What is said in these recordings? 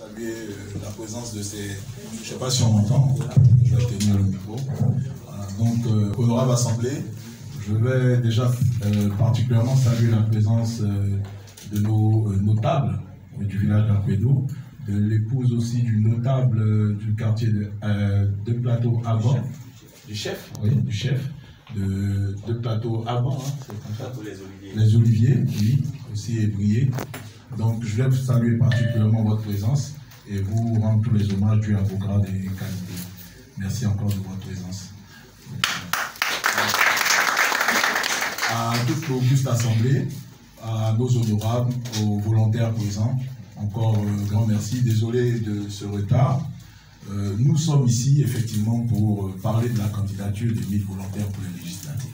saluer la présence de ces... Je ne sais pas si on m'entend, je vais tenir le micro. Voilà, donc, honorable Assemblée, je vais déjà particulièrement saluer la présence de nos notables du village d'Ampédou, de l'épouse aussi du notable du quartier de Plateau Avant, du chef, oui, du chef de Plateau Avant, hein, c'est comme ça. Les Oliviers, oui, aussi ébriés. Donc je vais saluer particulièrement votre présence et vous rendre tous les hommages dus à vos grades et qualités. Merci encore de votre présence. À toute l'auguste assemblée, à nos honorables, aux volontaires présents, encore grand merci. Désolé de ce retard. Nous sommes ici effectivement pour parler de la candidature des 1000 volontaires pour les législatives.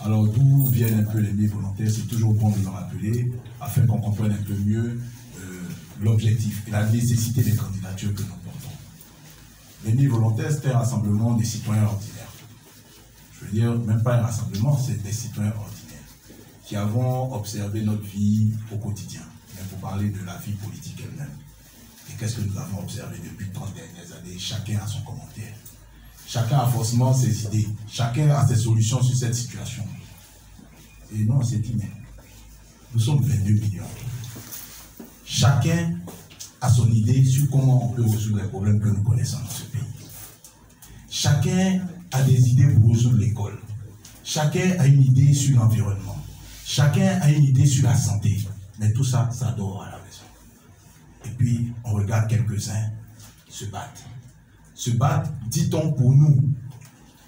Alors d'où viennent un peu les 1000 volontaires, c'est toujours bon de le rappeler, afin qu'on comprenne un peu mieux l'objectif et la nécessité des candidatures que nous portons. Les 1000 volontaires, c'est un rassemblement des citoyens ordinaires. Je veux dire, même pas un rassemblement, c'est des citoyens ordinaires qui avons observé notre vie au quotidien. Il faut parler de la vie politique elle-même. Et qu'est-ce que nous avons observé depuis 30 dernières années? Chacun a son commentaire. Chacun a forcément ses idées. Chacun a ses solutions sur cette situation. Et non, c'est inné. Nous sommes 22 millions. Chacun a son idée sur comment on peut résoudre les problèmes que nous connaissons dans ce pays. Chacun a des idées pour résoudre l'école. Chacun a une idée sur l'environnement. Chacun a une idée sur la santé. Mais tout ça, ça dort à la maison. Et puis, on regarde quelques-uns se battre. Se battre, dit-on pour nous.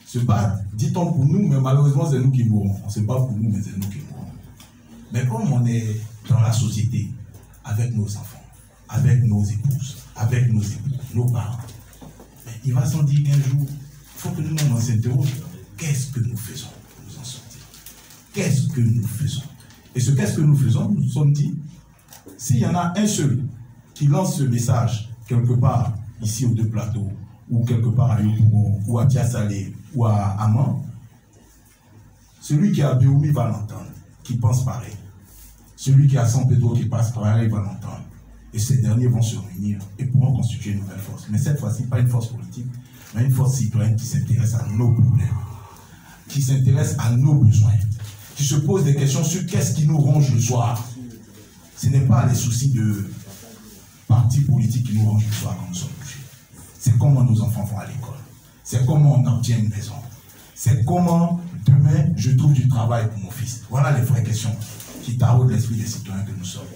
Se battre, dit-on pour nous, mais malheureusement, c'est nous qui mourrons. On ne se bat pour nous, mais c'est nous qui mourrons. Mais comme on est dans la société, avec nos enfants, avec nos épouses, avec nos époux, nos parents, mais il va sans dire qu'un jour, il faut que nous nous interrogions. Qu'est-ce que nous faisons pour nous en sortir? Qu'est-ce que nous faisons? Et ce qu'est-ce que nous faisons, nous nous sommes dit, s'il y en a un seul qui lance ce message quelque part ici aux deux plateaux, ou quelque part à Yopougon, ou à Tiasalé, ou à Amman, celui qui a Béoumi va l'entendre, qui pense pareil. Celui qui a San Pedro qui passe pareil va l'entendre. Et ces derniers vont se réunir et pourront constituer une nouvelle force. Mais cette fois-ci, pas une force politique, mais une force citoyenne qui s'intéresse à nos problèmes, qui s'intéresse à nos besoins, qui se pose des questions sur qu'est-ce qui nous ronge le soir. Ce n'est pas les soucis de partis politiques qui nous rongent le soir quand nous sommes couchés. C'est comment nos enfants vont à l'école. C'est comment on obtient une maison. C'est comment demain je trouve du travail pour mon fils. Voilà les vraies questions qui taraudent l'esprit des citoyens que nous sommes.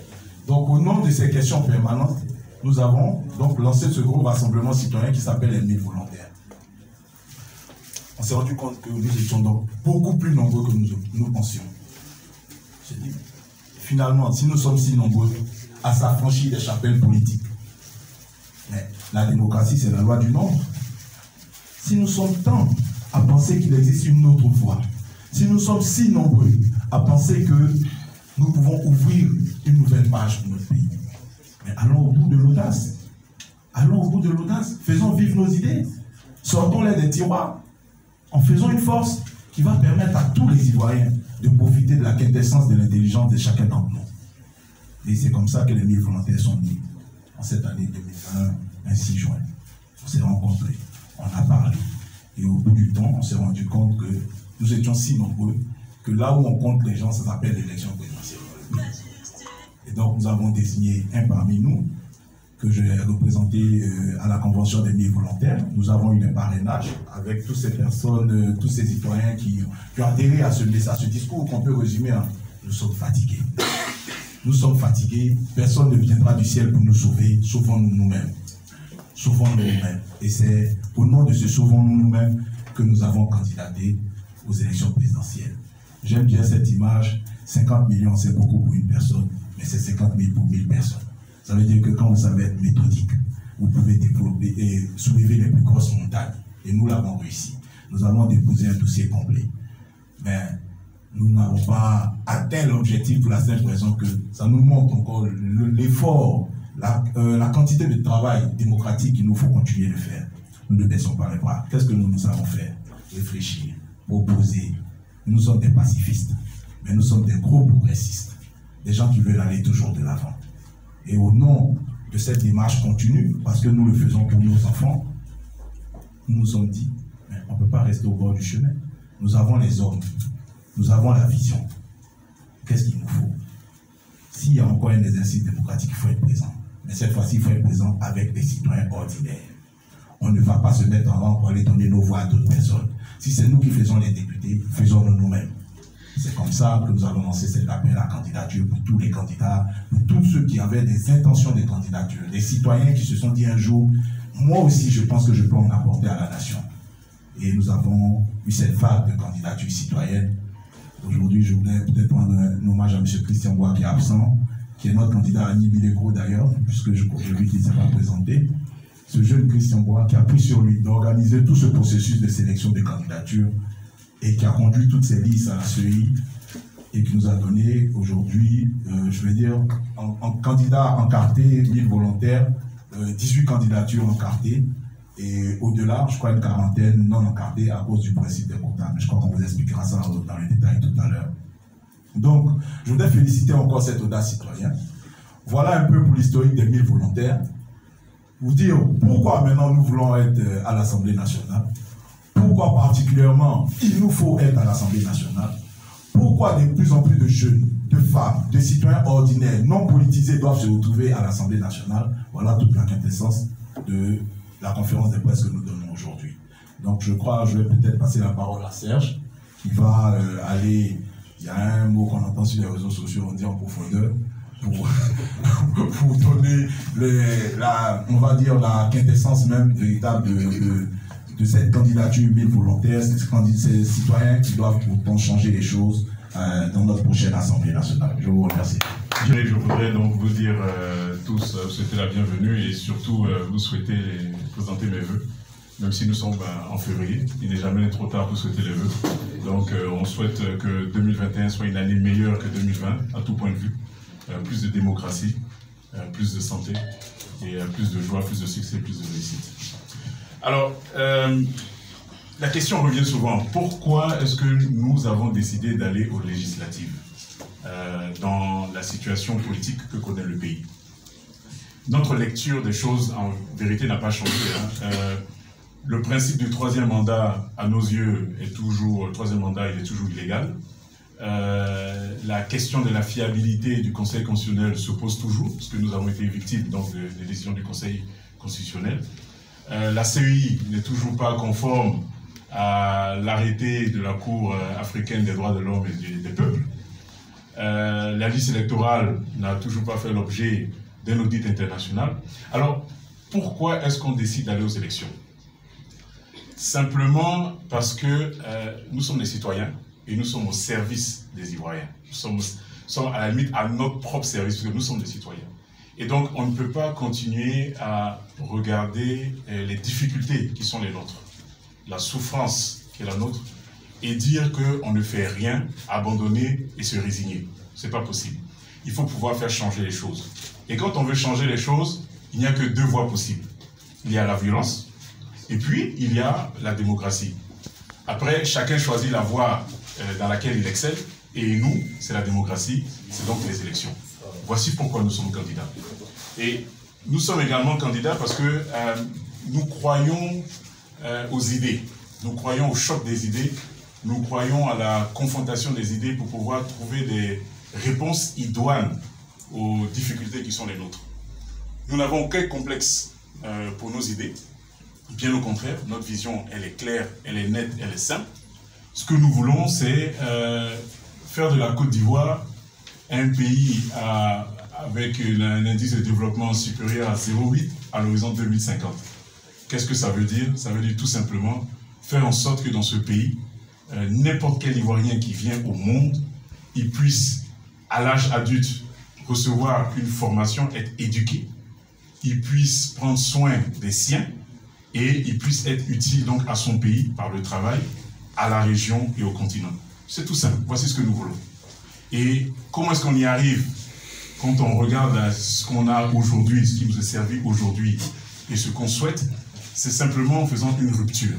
Donc au nom de ces questions permanentes, nous avons donc lancé ce gros rassemblement citoyen qui s'appelle les 1000 volontaires. On s'est rendu compte que nous étions donc beaucoup plus nombreux que nous pensions. J'ai dit, finalement, si nous sommes si nombreux à s'affranchir des chapelles politiques, mais la démocratie, c'est la loi du nombre. Si nous sommes tant à penser qu'il existe une autre voie, si nous sommes si nombreux à penser que nous pouvons ouvrir une nouvelle page pour notre pays, mais allons au bout de l'audace. Allons au bout de l'audace. Faisons vivre nos idées. Sortons-les des tiroirs en faisant une force qui va permettre à tous les Ivoiriens de profiter de la quintessence de l'intelligence de chacun d'entre nous. Et c'est comme ça que les 1000 volontaires sont nés en cette année 2020, un 6 juin. On s'est rencontrés, on a parlé. Et au bout du temps, on s'est rendu compte que nous étions si nombreux que là où on compte les gens, ça s'appelle l'élection présidentielle. Et donc nous avons désigné un parmi nous que j'ai représenté à la convention des 1000 volontaires. Nous avons eu un parrainage avec toutes ces personnes, tous ces citoyens qui ont adhéré à ce discours qu'on peut résumer en « nous sommes fatigués ». Nous sommes fatigués, personne ne viendra du ciel pour nous sauver, sauvons-nous nous-mêmes. Sauvons-nous nous-mêmes. Et c'est au nom de ce sauvons-nous nous-mêmes que nous avons candidaté aux élections présidentielles. J'aime bien cette image, 50 millions c'est beaucoup pour une personne, mais c'est 50 000 pour 1000 personnes. Ça veut dire que quand vous savez être méthodique, vous pouvez développer et soulever les plus grosses montagnes. Et nous l'avons réussi. Nous avons déposé un dossier complet. Mais nous n'avons pas atteint l'objectif pour la simple raison que ça nous montre encore l'effort, la quantité de travail démocratique qu'il nous faut continuer de faire. Nous ne baissons pas les bras. Qu'est-ce que nous savons faire? Réfléchir, proposer. Nous sommes des pacifistes, mais nous sommes des gros progressistes. Des gens qui veulent aller toujours de l'avant. Et au nom de cette démarche continue, parce que nous le faisons pour nos enfants, nous nous sommes dit, mais on ne peut pas rester au bord du chemin. Nous avons les hommes, nous avons la vision. Qu'est-ce qu'il nous faut? S'il y a encore un exercice démocratique, il faut être présent. Mais cette fois-ci, il faut être présent avec des citoyens ordinaires. On ne va pas se mettre en rang pour aller donner nos voix à d'autres personnes. Si c'est nous qui faisons les députés, faisons-le nous-mêmes. C'est comme ça que nous allons lancer cet appel à candidature pour tous les candidats, pour tous ceux qui avaient des intentions de candidature, des citoyens qui se sont dit un jour, moi aussi je pense que je peux en apporter à la nation. Et nous avons eu cette vague de candidature citoyenne. Aujourd'hui, je voudrais peut-être rendre un hommage à M. Christian Bois qui est absent, qui est notre candidat à Nibilegro d'ailleurs, puisque j'ai vu qu'il ne s'est pas présenté. Ce jeune Christian Bois qui a pris sur lui d'organiser tout ce processus de sélection des candidatures et qui a conduit toutes ces listes à la CEI et qui nous a donné aujourd'hui, je vais dire, en candidats encartés, 1000 volontaires, 18 candidatures encartées et au-delà, je crois une quarantaine non encartées à cause du principe des quotas. Mais je crois qu'on vous expliquera ça dans les détails tout à l'heure. Donc, je voudrais féliciter encore cette audace citoyenne. Voilà un peu pour l'historique des 1000 volontaires. Vous dire pourquoi maintenant nous voulons être à l'Assemblée nationale, pourquoi particulièrement il nous faut être à l'Assemblée nationale, pourquoi de plus en plus de jeunes, de femmes, de citoyens ordinaires, non politisés doivent se retrouver à l'Assemblée nationale. Voilà toute la quintessence de la conférence de presse que nous donnons aujourd'hui. Donc je crois, je vais peut-être passer la parole à Serge, qui va aller, il y a un mot qu'on entend sur les réseaux sociaux, on dit en profondeur, pour donner on va dire la quintessence même véritable de cette candidature 1000 volontaires, ces citoyens qui doivent pourtant changer les choses dans notre prochaine Assemblée nationale. Je vous remercie. Je voudrais donc vous dire tous, souhaiter la bienvenue et surtout vous souhaiter présenter mes vœux. Même si nous sommes en février, il n'est jamais trop tard pour souhaiter les vœux. Donc on souhaite que 2021 soit une année meilleure que 2020 à tout point de vue. Plus de démocratie, plus de santé, et plus de joie, plus de succès, plus de réussite. Alors, la question revient souvent, pourquoi est-ce que nous avons décidé d'aller aux législatives dans la situation politique que connaît le pays? Notre lecture des choses, en vérité, n'a pas changé. Le principe du troisième mandat, à nos yeux, est toujours, le troisième mandat, il est toujours illégal. La question de la fiabilité du Conseil constitutionnel se pose toujours, parce que nous avons été victimes donc, des décisions du Conseil constitutionnel. La CEI n'est toujours pas conforme à l'arrêté de la Cour africaine des droits de l'homme et des peuples. La liste électorale n'a toujours pas fait l'objet d'un audit international. Alors, pourquoi est-ce qu'on décide d'aller aux élections? Simplement parce que nous sommes des citoyens, et nous sommes au service des Ivoiriens. Nous sommes à la limite à notre propre service, parce que nous sommes des citoyens. Et donc, on ne peut pas continuer à regarder les difficultés qui sont les nôtres, la souffrance qui est la nôtre, et dire qu'on ne fait rien, abandonner et se résigner. Ce n'est pas possible. Il faut pouvoir faire changer les choses. Et quand on veut changer les choses, il n'y a que deux voies possibles. Il y a la violence, et puis il y a la démocratie. Après, chacun choisit la voie dans laquelle il excelle, et nous, c'est la démocratie, c'est donc les élections. Voici pourquoi nous sommes candidats. Et nous sommes également candidats parce que nous croyons aux idées, nous croyons au choc des idées, nous croyons à la confrontation des idées pour pouvoir trouver des réponses idoines aux difficultés qui sont les nôtres. Nous n'avons aucun complexe pour nos idées, bien au contraire, notre vision, elle est claire, elle est nette, elle est simple. Ce que nous voulons, c'est faire de la Côte d'Ivoire un pays avec un indice de développement supérieur à 0,8 à l'horizon 2050. Qu'est-ce que ça veut dire? Ça veut dire tout simplement faire en sorte que dans ce pays, n'importe quel Ivoirien qui vient au monde, il puisse, à l'âge adulte, recevoir une formation, être éduqué, il puisse prendre soin des siens et il puisse être utile donc à son pays par le travail, à la région et au continent. C'est tout simple. Voici ce que nous voulons. Et comment est-ce qu'on y arrive quand on regarde ce qu'on a aujourd'hui, ce qui nous est servi aujourd'hui et ce qu'on souhaite? C'est simplement en faisant une rupture.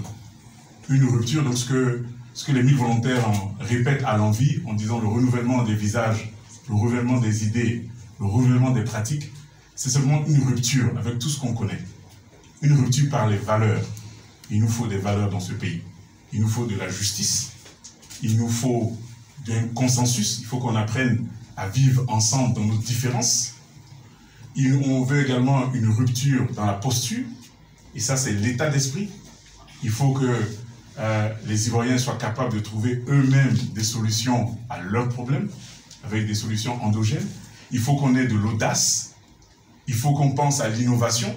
Une rupture, donc ce que les 1000 volontaires répètent à l'envi en disant le renouvellement des visages, le renouvellement des idées, le renouvellement des pratiques, c'est seulement une rupture avec tout ce qu'on connaît. Une rupture par les valeurs. Il nous faut des valeurs dans ce pays. Il nous faut de la justice. Il nous faut un consensus. Il faut qu'on apprenne à vivre ensemble dans nos différences. On veut également une rupture dans la posture. Et ça, c'est l'état d'esprit. Il faut que les Ivoiriens soient capables de trouver eux-mêmes des solutions à leurs problèmes, avec des solutions endogènes. Il faut qu'on ait de l'audace. Il faut qu'on pense à l'innovation.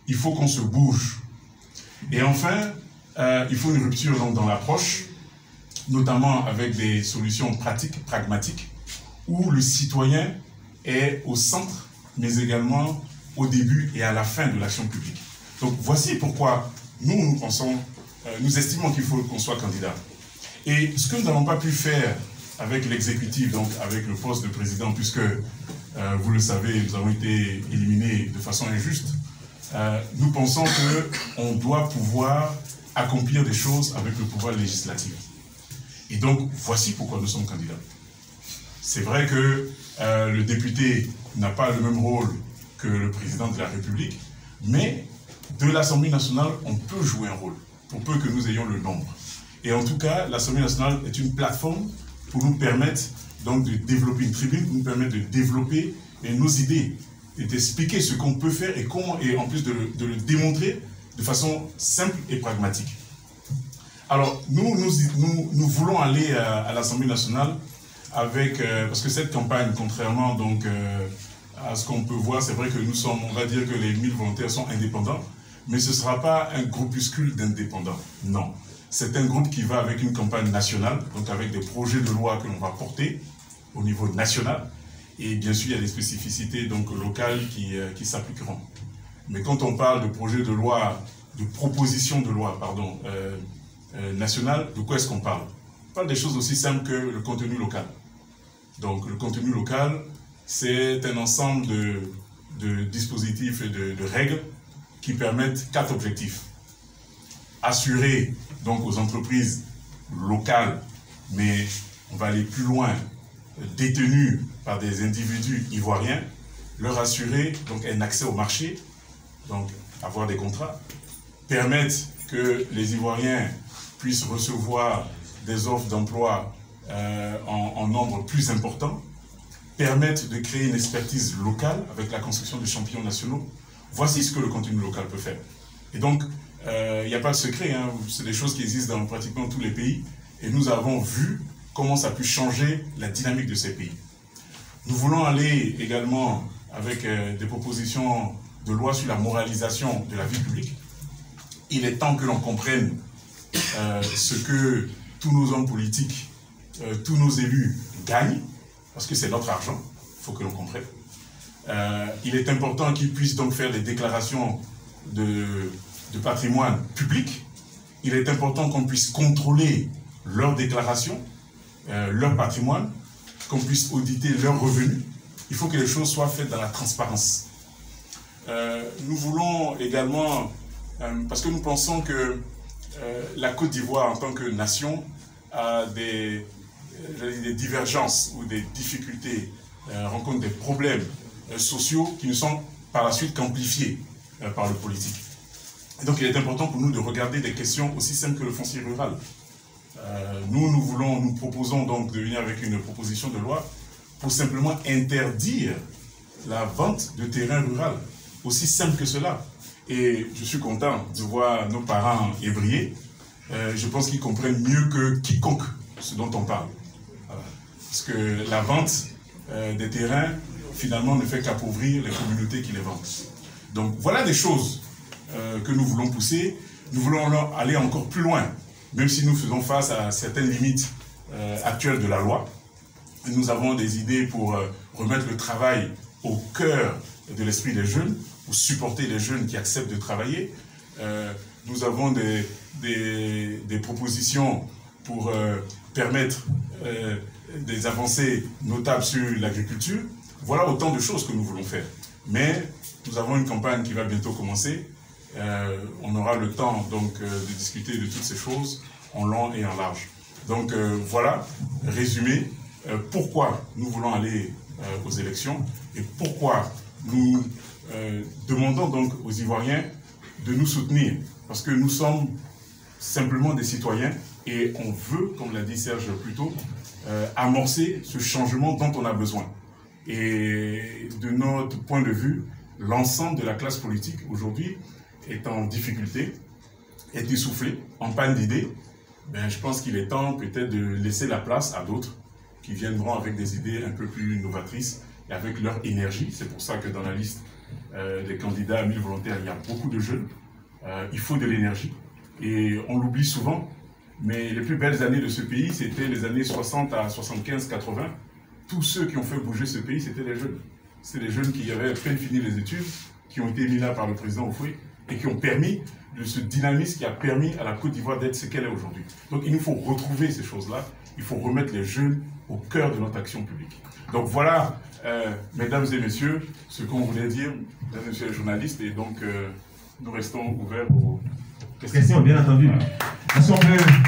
Il faut qu'on se bouge. Et enfin, il faut une rupture donc, dans l'approche, notamment avec des solutions pratiques, pragmatiques, où le citoyen est au centre, mais également au début et à la fin de l'action publique. Donc voici pourquoi nous pensons, nous estimons qu'il faut qu'on soit candidat. Et ce que nous n'avons pas pu faire avec l'exécutif, donc avec le poste de président, puisque vous le savez, nous avons été éliminés de façon injuste, nous pensons qu'on doit pouvoir accomplir des choses avec le pouvoir législatif. Et donc, voici pourquoi nous sommes candidats. C'est vrai que le député n'a pas le même rôle que le président de la République, mais de l'Assemblée nationale, on peut jouer un rôle, pour peu que nous ayons le nombre. Et en tout cas, l'Assemblée nationale est une plateforme pour nous permettre donc, de développer une tribune, pour nous permettre de développer nos idées, et d'expliquer ce qu'on peut faire et comment, et en plus de le démontrer de façon simple et pragmatique. Alors, nous voulons aller à l'Assemblée nationale avec, parce que cette campagne, contrairement donc, à ce qu'on peut voir, c'est vrai que nous sommes, on va dire que les 1000 volontaires sont indépendants, mais ce ne sera pas un groupuscule d'indépendants, non. C'est un groupe qui va avec une campagne nationale, donc avec des projets de loi que l'on va porter au niveau national, et bien sûr, il y a des spécificités donc, locales qui s'appliqueront. Mais quand on parle de projet de loi, de proposition de loi, pardon, nationale, de quoi est-ce qu'on parle? On parle des choses aussi simples que le contenu local. Donc, le contenu local, c'est un ensemble de dispositifs et de règles qui permettent 4 objectifs. Assurer donc aux entreprises locales, mais on va aller plus loin, détenues par des individus ivoiriens, leur assurer donc un accès au marché, donc avoir des contrats, permettre que les Ivoiriens puissent recevoir des offres d'emploi en nombre plus important, permettre de créer une expertise locale avec la construction de champions nationaux. Voici ce que le contenu local peut faire. Et donc, il n'y a pas de secret, hein, c'est des choses qui existent dans pratiquement tous les pays, et nous avons vu comment ça a pu changer la dynamique de ces pays. Nous voulons aller également avec des propositions de loi sur la moralisation de la vie publique. Il est temps que l'on comprenne ce que tous nos hommes politiques, tous nos élus gagnent, parce que c'est notre argent, il faut que l'on comprenne. Il est important qu'ils puissent donc faire des déclarations de patrimoine public. Il est important qu'on puisse contrôler leurs déclarations, leur patrimoine, qu'on puisse auditer leurs revenus. Il faut que les choses soient faites dans la transparence. Nous voulons également, parce que nous pensons que la Côte d'Ivoire en tant que nation a des divergences ou des difficultés, rencontre des problèmes sociaux qui ne sont par la suite qu'amplifiés par le politique. Et donc il est important pour nous de regarder des questions aussi simples que le foncier rural. Nous proposons donc de venir avec une proposition de loi pour simplement interdire la vente de terrains ruraux, aussi simple que cela. Et je suis content de voir nos parents ébriés. Je pense qu'ils comprennent mieux que quiconque ce dont on parle. Voilà. Parce que la vente des terrains, finalement, ne fait qu'appauvrir les communautés qui les vendent. Donc voilà des choses que nous voulons pousser. Nous voulons aller encore plus loin, même si nous faisons face à certaines limites actuelles de la loi. Nous avons des idées pour remettre le travail au cœur de l'esprit des jeunes, pour supporter les jeunes qui acceptent de travailler. Nous avons des propositions pour permettre des avancées notables sur l'agriculture. Voilà autant de choses que nous voulons faire. Mais nous avons une campagne qui va bientôt commencer. On aura le temps donc de discuter de toutes ces choses en long et en large. Donc voilà, résumé, pourquoi nous voulons aller aux élections et pourquoi nous demandons donc aux Ivoiriens de nous soutenir, parce que nous sommes simplement des citoyens et on veut, comme l'a dit Serge plus tôt, amorcer ce changement dont on a besoin. Et de notre point de vue, l'ensemble de la classe politique aujourd'hui est en difficulté, est essoufflé, en panne d'idées. Ben, je pense qu'il est temps peut-être de laisser la place à d'autres qui viendront avec des idées un peu plus novatrices et avec leur énergie. C'est pour ça que dans la liste des candidats à 1000 volontaires, il y a beaucoup de jeunes. Il faut de l'énergie. Et on l'oublie souvent, mais les plus belles années de ce pays, c'était les années 60 à 75, 80. Tous ceux qui ont fait bouger ce pays, c'était les jeunes. C'était les jeunes qui avaient à peine fini les études, qui ont été mis là par le président Oufoué, et qui ont permis de ce dynamisme qui a permis à la Côte d'Ivoire d'être ce qu'elle est aujourd'hui. Donc il nous faut retrouver ces choses-là, il faut remettre les jeunes au cœur de notre action publique. Donc voilà, mesdames et messieurs, ce qu'on voulait dire, mesdames et messieurs les journalistes, et donc nous restons ouverts aux questions. Bien entendu. Voilà.